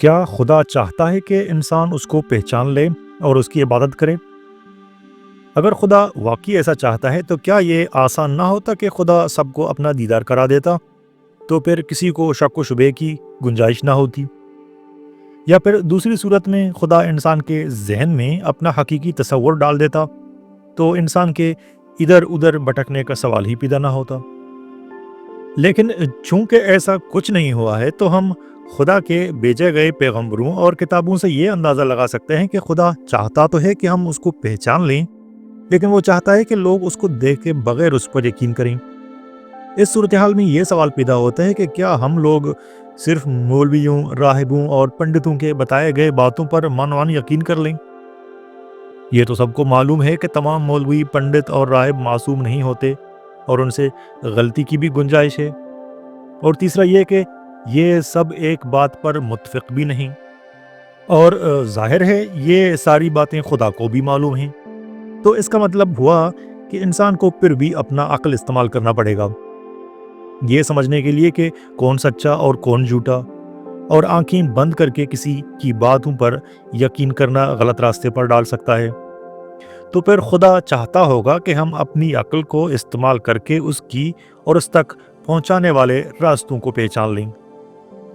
کیا خدا چاہتا ہے کہ انسان اس کو پہچان لے اور اس کی عبادت کرے؟ اگر خدا واقعی ایسا چاہتا ہے تو کیا یہ آسان نہ ہوتا کہ خدا سب کو اپنا دیدار کرا دیتا؟ تو پھر کسی کو شک و شبے کی گنجائش نہ ہوتی؟ یا پھر دوسری صورت میں خدا انسان کے ذہن میں اپنا حقیقی تصور ڈال دیتا تو انسان کے ادھر ادھر بھٹکنے کا سوال ہی پیدا نہ ہوتا۔ لیکن چونکہ ایسا کچھ نہیں ہوا ہے تو ہم خدا کے بھیجے گئے پیغمبروں اور کتابوں سے یہ اندازہ لگا سکتے ہیں کہ خدا چاہتا تو ہے کہ ہم اس کو پہچان لیں، لیکن وہ چاہتا ہے کہ لوگ اس کو دیکھ کے بغیر اس پر یقین کریں۔ اس صورتحال میں یہ سوال پیدا ہوتا ہے کہ کیا ہم لوگ صرف مولویوں، راہبوں اور پنڈتوں کے بتائے گئے باتوں پر من یقین کر لیں؟ یہ تو سب کو معلوم ہے کہ تمام مولوی، پنڈت اور راہب معصوم نہیں ہوتے اور ان سے غلطی کی بھی گنجائش ہے۔ اور تیسرا یہ کہ یہ سب ایک بات پر متفق بھی نہیں، اور ظاہر ہے یہ ساری باتیں خدا کو بھی معلوم ہیں۔ تو اس کا مطلب ہوا کہ انسان کو پھر بھی اپنا عقل استعمال کرنا پڑے گا یہ سمجھنے کے لیے کہ کون سچا اور کون جھوٹا، اور آنکھیں بند کر کے کسی کی باتوں پر یقین کرنا غلط راستے پر ڈال سکتا ہے۔ تو پھر خدا چاہتا ہوگا کہ ہم اپنی عقل کو استعمال کر کے اس کی اور اس تک پہنچانے والے راستوں کو پہچان لیں۔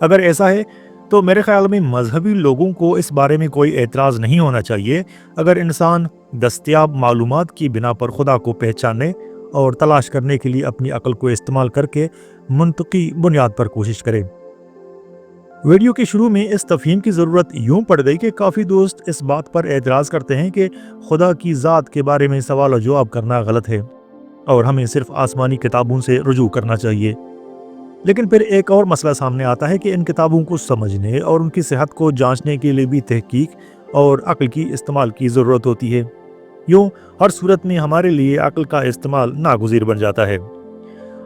اگر ایسا ہے تو میرے خیال میں مذہبی لوگوں کو اس بارے میں کوئی اعتراض نہیں ہونا چاہیے اگر انسان دستیاب معلومات کی بنا پر خدا کو پہچاننے اور تلاش کرنے کے لیے اپنی عقل کو استعمال کر کے منطقی بنیاد پر کوشش کرے۔ ویڈیو کے شروع میں اس تفہیم کی ضرورت یوں پڑ گئی کہ کافی دوست اس بات پر اعتراض کرتے ہیں کہ خدا کی ذات کے بارے میں سوال و جواب کرنا غلط ہے اور ہمیں صرف آسمانی کتابوں سے رجوع کرنا چاہیے۔ لیکن پھر ایک اور مسئلہ سامنے آتا ہے کہ ان کتابوں کو سمجھنے اور ان کی صحت کو جانچنے کے لیے بھی تحقیق اور عقل کی استعمال کی ضرورت ہوتی ہے۔ یوں ہر صورت میں ہمارے لیے عقل کا استعمال ناگزیر بن جاتا ہے۔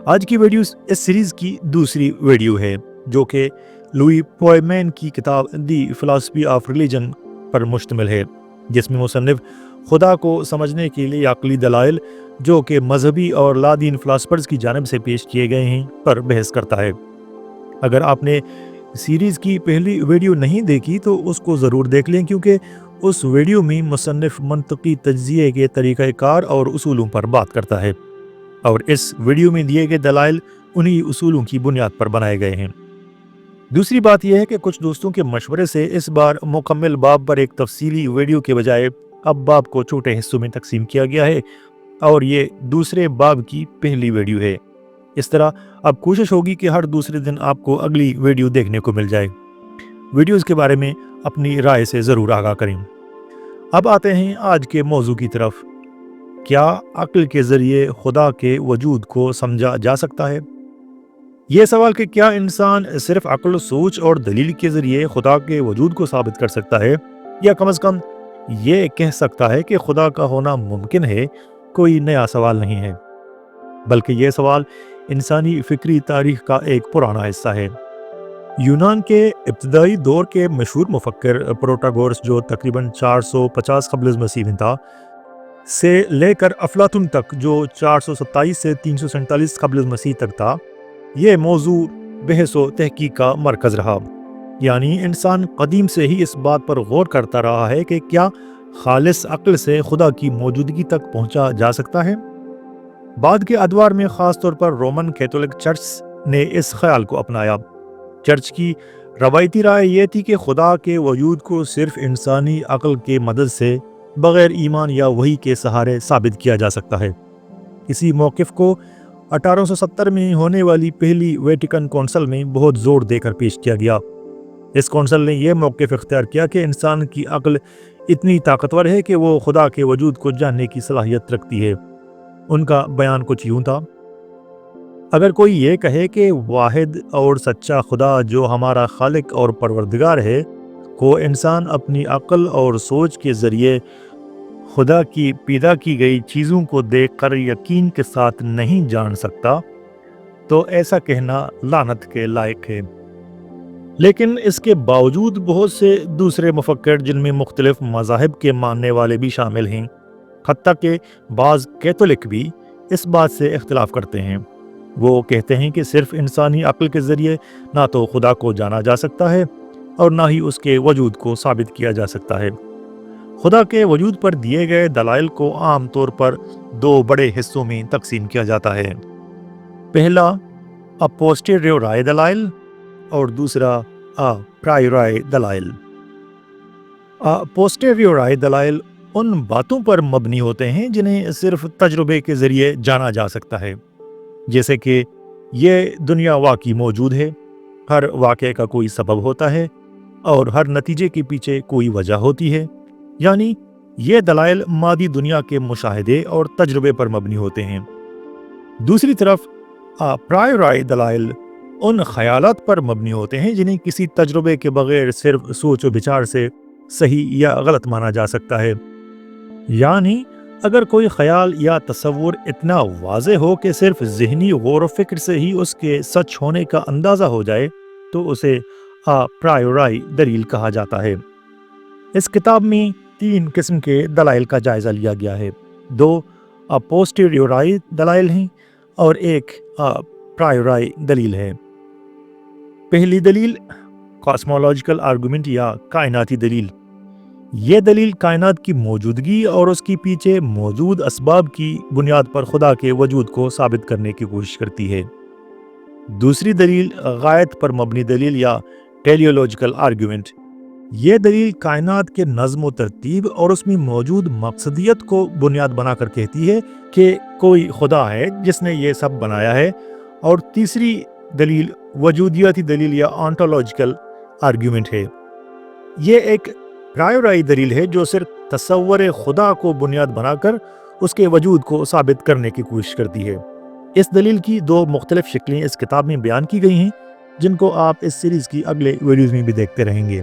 آج کی ویڈیو اس سیریز کی دوسری ویڈیو ہے جو کہ لوئی پوائمین کی کتاب دی فلاسفی آف ریلیجن پر مشتمل ہے، جس میں مصنف خدا کو سمجھنے کے لیے عقلی دلائل جو کہ مذہبی اور لادین فلاسفرز کی جانب سے پیش کیے گئے ہیں پر بحث کرتا ہے۔ اگر آپ نے سیریز کی پہلی ویڈیو نہیں دیکھی تو اس کو ضرور دیکھ لیں، کیونکہ اس ویڈیو میں مصنف منطقی تجزیے کے طریقہ کار اور اصولوں پر بات کرتا ہے، اور اس ویڈیو میں دیے گئے دلائل انہی اصولوں کی بنیاد پر بنائے گئے ہیں۔ دوسری بات یہ ہے کہ کچھ دوستوں کے مشورے سے اس بار مکمل باب پر ایک تفصیلی ویڈیو کے بجائے اب باب کو چھوٹے حصوں میں تقسیم کیا گیا ہے، اور یہ دوسرے باب کی پہلی ویڈیو ہے۔ اس طرح اب کوشش ہوگی کہ ہر دوسرے دن آپ کو اگلی ویڈیو دیکھنے کو مل جائے۔ ویڈیوز کے بارے میں اپنی رائے سے ضرور آگاہ کریں۔ اب آتے ہیں آج کے موضوع کی طرف۔ کیا عقل کے ذریعے خدا کے وجود کو سمجھا جا سکتا ہے؟ یہ سوال کہ کیا انسان صرف عقل، سوچ اور دلیل کے ذریعے خدا کے وجود کو ثابت کر سکتا ہے، یا کم از کم یہ کہہ سکتا ہے کہ خدا کا ہونا ممکن ہے، کوئی نیا سوال نہیں ہے، بلکہ یہ سوال انسانی فکری تاریخ کا ایک پرانا حصہ ہے۔ یونان کے ابتدائی دور کے مشہور مفکر پروٹاگورس، جو تقریباً 450 قبل از مسیح تھا، سے لے کر افلاطون تک، جو 427 سے 347 قبل از مسیح تک تھا، یہ موضوع بحث و تحقیق کا مرکز رہا۔ یعنی انسان قدیم سے ہی اس بات پر غور کرتا رہا ہے کہ کیا خالص عقل سے خدا کی موجودگی تک پہنچا جا سکتا ہے۔ بعد کے ادوار میں خاص طور پر رومن کیتھولک چرچ نے اس خیال کو اپنایا۔ چرچ کی روایتی رائے یہ تھی کہ خدا کے وجود کو صرف انسانی عقل کے مدد سے بغیر ایمان یا وحی کے سہارے ثابت کیا جا سکتا ہے۔ اسی موقف کو 1870 میں ہونے والی پہلی ویٹیکن کونسل میں بہت زور دے کر پیش کیا گیا۔ اس کونسل نے یہ موقف اختیار کیا کہ انسان کی عقل اتنی طاقتور ہے کہ وہ خدا کے وجود کو جاننے کی صلاحیت رکھتی ہے۔ ان کا بیان کچھ یوں تھا: اگر کوئی یہ کہے کہ واحد اور سچا خدا جو ہمارا خالق اور پروردگار ہے کو انسان اپنی عقل اور سوچ کے ذریعے خدا کی پیدا کی گئی چیزوں کو دیکھ کر یقین کے ساتھ نہیں جان سکتا، تو ایسا کہنا لعنت کے لائق ہے۔ لیکن اس کے باوجود بہت سے دوسرے مفکر، جن میں مختلف مذاہب کے ماننے والے بھی شامل ہیں، حتیٰ کہ بعض کیتھولک بھی، اس بات سے اختلاف کرتے ہیں۔ وہ کہتے ہیں کہ صرف انسانی عقل کے ذریعے نہ تو خدا کو جانا جا سکتا ہے اور نہ ہی اس کے وجود کو ثابت کیا جا سکتا ہے۔ خدا کے وجود پر دیے گئے دلائل کو عام طور پر دو بڑے حصوں میں تقسیم کیا جاتا ہے۔ پہلا اپوسٹیریورائے دلائل اور دوسرا پرائیورائے دلائل۔ پوسٹیریورائے دلائل ان باتوں پر مبنی ہوتے ہیں جنہیں صرف تجربے کے ذریعے جانا جا سکتا ہے، جیسے کہ یہ دنیا واقعی موجود ہے، ہر واقعے کا کوئی سبب ہوتا ہے اور ہر نتیجے کے پیچھے کوئی وجہ ہوتی ہے۔ یعنی یہ دلائل مادی دنیا کے مشاہدے اور تجربے پر مبنی ہوتے ہیں۔ دوسری طرف پرائیورائے دلائل ان خیالات پر مبنی ہوتے ہیں جنہیں کسی تجربے کے بغیر صرف سوچ و بچار سے صحیح یا غلط مانا جا سکتا ہے۔ یعنی اگر کوئی خیال یا تصور اتنا واضح ہو کہ صرف ذہنی غور و فکر سے ہی اس کے سچ ہونے کا اندازہ ہو جائے تو اسے پرائیورائی دلیل کہا جاتا ہے۔ اس کتاب میں 3 قسم کے دلائل کا جائزہ لیا گیا ہے، 2 پوسٹیریورائی دلائل ہیں اور 1 پرائیورائی دلیل ہے۔ پہلی دلیل کاسمولوجیکل آرگومنٹ یا کائناتی دلیل۔ یہ دلیل کائنات کی موجودگی اور اس کی پیچھے موجود اسباب کی بنیاد پر خدا کے وجود کو ثابت کرنے کی کوشش کرتی ہے۔ دوسری دلیل غائط پر مبنی دلیل یا ٹیلیولوجیکل آرگومنٹ۔ یہ دلیل کائنات کے نظم و ترتیب اور اس میں موجود مقصدیت کو بنیاد بنا کر کہتی ہے کہ کوئی خدا ہے جس نے یہ سب بنایا ہے۔ اور تیسری دلیل وجودیاتی دلیل یا آنٹولوجیکل آرگومنٹ ہے۔ یہ ایک پرائیورائی دلیل ہے جو صرف تصور خدا کو بنیاد بنا کر اس کے وجود کو ثابت کرنے کی کوشش کرتی ہے۔ اس دلیل کی 2 مختلف شکلیں اس کتاب میں بیان کی گئی ہیں، جن کو آپ اس سیریز کی اگلے ویڈیوز میں بھی دیکھتے رہیں گے۔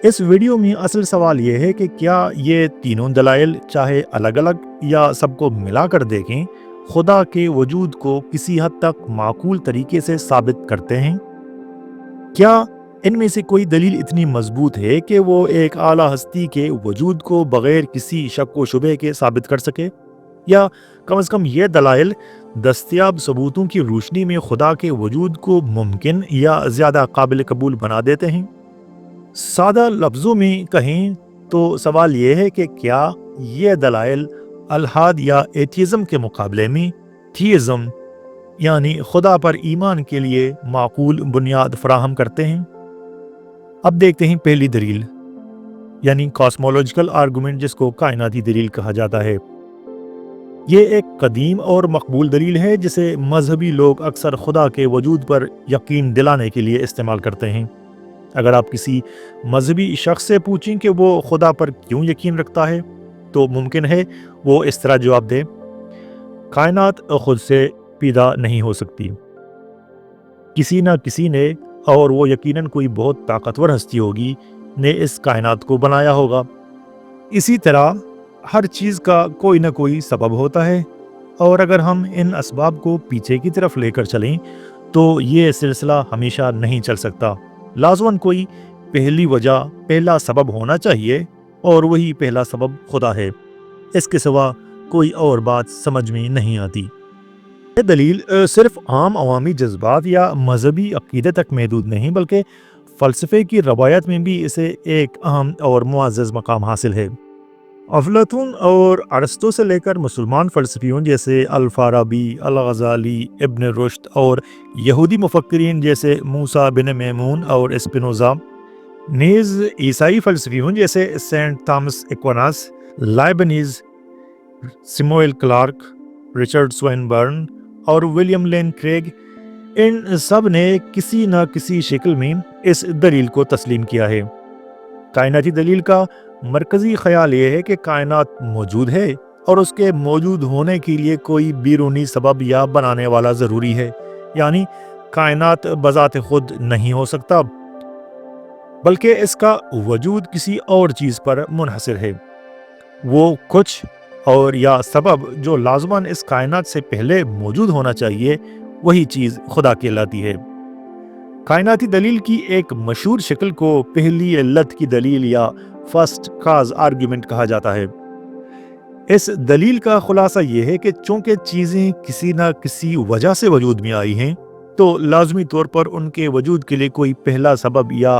اس ویڈیو میں اصل سوال یہ ہے کہ کیا یہ تینوں دلائل چاہے الگ الگ یا سب کو ملا کر دیکھیں خدا کے وجود کو کسی حد تک معقول طریقے سے ثابت کرتے ہیں؟ کیا ان میں سے کوئی دلیل اتنی مضبوط ہے کہ وہ ایک اعلیٰ ہستی کے وجود کو بغیر کسی شک و شبہ کے ثابت کر سکے؟ یا کم از کم یہ دلائل دستیاب ثبوتوں کی روشنی میں خدا کے وجود کو ممکن یا زیادہ قابل قبول بنا دیتے ہیں؟ سادہ لفظوں میں کہیں تو سوال یہ ہے کہ کیا یہ دلائل الحاد یا ایتھیزم کے مقابلے میں تھیزم یعنی خدا پر ایمان کے لیے معقول بنیاد فراہم کرتے ہیں؟ اب دیکھتے ہیں پہلی دلیل یعنی کاسمولوجیکل آرگومنٹ، جس کو کائناتی دلیل کہا جاتا ہے۔ یہ ایک قدیم اور مقبول دلیل ہے جسے مذہبی لوگ اکثر خدا کے وجود پر یقین دلانے کے لیے استعمال کرتے ہیں۔ اگر آپ کسی مذہبی شخص سے پوچھیں کہ وہ خدا پر کیوں یقین رکھتا ہے تو ممکن ہے وہ اس طرح جواب دے: کائنات خود سے پیدا نہیں ہو سکتی، کسی نہ کسی نے، اور وہ یقیناً کوئی بہت طاقتور ہستی ہوگی، نے اس کائنات کو بنایا ہوگا۔ اسی طرح ہر چیز کا کوئی نہ کوئی سبب ہوتا ہے، اور اگر ہم ان اسباب کو پیچھے کی طرف لے کر چلیں تو یہ سلسلہ ہمیشہ نہیں چل سکتا۔ لازماً کوئی پہلی وجہ، پہلا سبب ہونا چاہیے، اور وہی پہلا سبب خدا ہے۔ اس کے سوا کوئی اور بات سمجھ میں نہیں آتی۔ یہ دلیل صرف عام عوامی جذبات یا مذہبی عقیدے تک محدود نہیں، بلکہ فلسفے کی روایت میں بھی اسے ایک اہم اور معزز مقام حاصل ہے۔ افلاطون اور ارسطو سے لے کر مسلمان فلسفیوں جیسے الفارابی، الغزالی، ابن رشد اور یہودی مفکرین جیسے موسیٰ بن میمون اور اسپینوزا، نیز عیسائی فلسفیوں جیسے Saint Thomas Aquinas, Leibniz, Samuel Clarke, Richard Swinburne اور ولیم لین کریگ، ان سب نے کسی نہ کسی شکل میں اس دلیل کو تسلیم کیا ہے۔ کائناتی دلیل کا مرکزی خیال یہ ہے کہ کائنات موجود ہے اور اس کے موجود ہونے کے لیے کوئی بیرونی سبب یا بنانے والا ضروری ہے۔ یعنی کائنات بذات خود نہیں ہو سکتا، بلکہ اس کا وجود کسی اور چیز پر منحصر ہے۔ وہ کچھ اور یا سبب جو لازماً اس کائنات سے پہلے موجود ہونا چاہیے، وہی چیز خدا کہلاتی ہے۔ کائناتی دلیل کی ایک مشہور شکل کو پہلی علت کی دلیل یا فرسٹ کاز آرگومنٹ کہا جاتا ہے۔ اس دلیل کا خلاصہ یہ ہے کہ چونکہ چیزیں کسی نہ کسی وجہ سے وجود میں آئی ہیں، تو لازمی طور پر ان کے وجود کے لیے کوئی پہلا سبب یا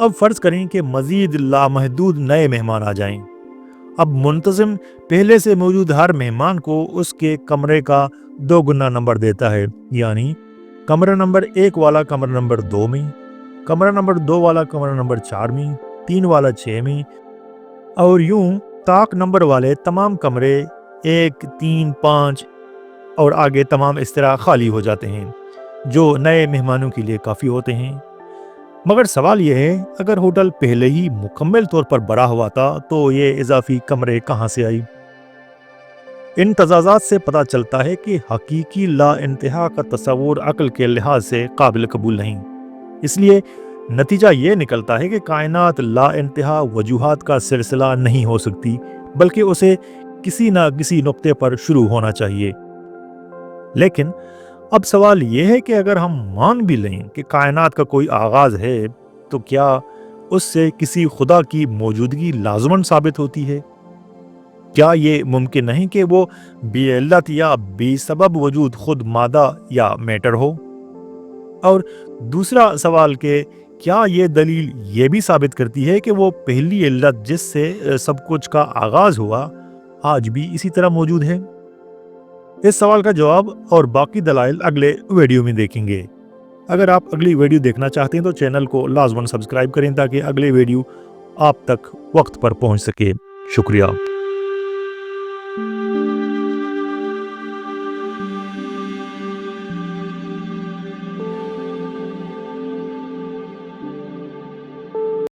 اب فرض کریں کہ مزید لامحدود نئے مہمان آ جائیں۔ اب منتظم پہلے سے موجود ہر مہمان کو اس کے کمرے کا 2 گنا نمبر دیتا ہے، یعنی کمرہ نمبر 1 والا کمرہ نمبر 2 میں، کمرہ نمبر 2 والا کمرہ نمبر 4 میں، 3 والا 6 میں، اور یوں طاق نمبر والے تمام کمرے 1، 3، 5 اور آگے تمام اس طرح خالی ہو جاتے ہیں، جو نئے مہمانوں کے لیے کافی ہوتے ہیں۔ مگر سوال یہ ہے، اگر ہوٹل پہلے ہی مکمل طور پر بھرا ہوا تھا تو یہ اضافی کمرے کہاں سے آئی؟ ان تضادات سے پتہ چلتا ہے کہ حقیقی لا انتہا کا تصور عقل کے لحاظ سے قابل قبول نہیں۔ اس لیے نتیجہ یہ نکلتا ہے کہ کائنات لا انتہا وجوہات کا سلسلہ نہیں ہو سکتی، بلکہ اسے کسی نہ کسی نقطے پر شروع ہونا چاہیے۔ لیکن اب سوال یہ ہے کہ اگر ہم مان بھی لیں کہ کائنات کا کوئی آغاز ہے، تو کیا اس سے کسی خدا کی موجودگی لازماً ثابت ہوتی ہے؟ کیا یہ ممکن نہیں کہ وہ بے علت یا بے سبب وجود خود مادہ یا میٹر ہو؟ اور دوسرا سوال کہ کیا یہ دلیل یہ بھی ثابت کرتی ہے کہ وہ پہلی علت جس سے سب کچھ کا آغاز ہوا آج بھی اسی طرح موجود ہے؟ اس سوال کا جواب اور باقی دلائل اگلے ویڈیو میں دیکھیں گے۔ اگر آپ اگلی ویڈیو دیکھنا چاہتے ہیں تو چینل کو لازماً سبسکرائب کریں تاکہ اگلے ویڈیو آپ تک وقت پر پہنچ سکے۔ شکریہ۔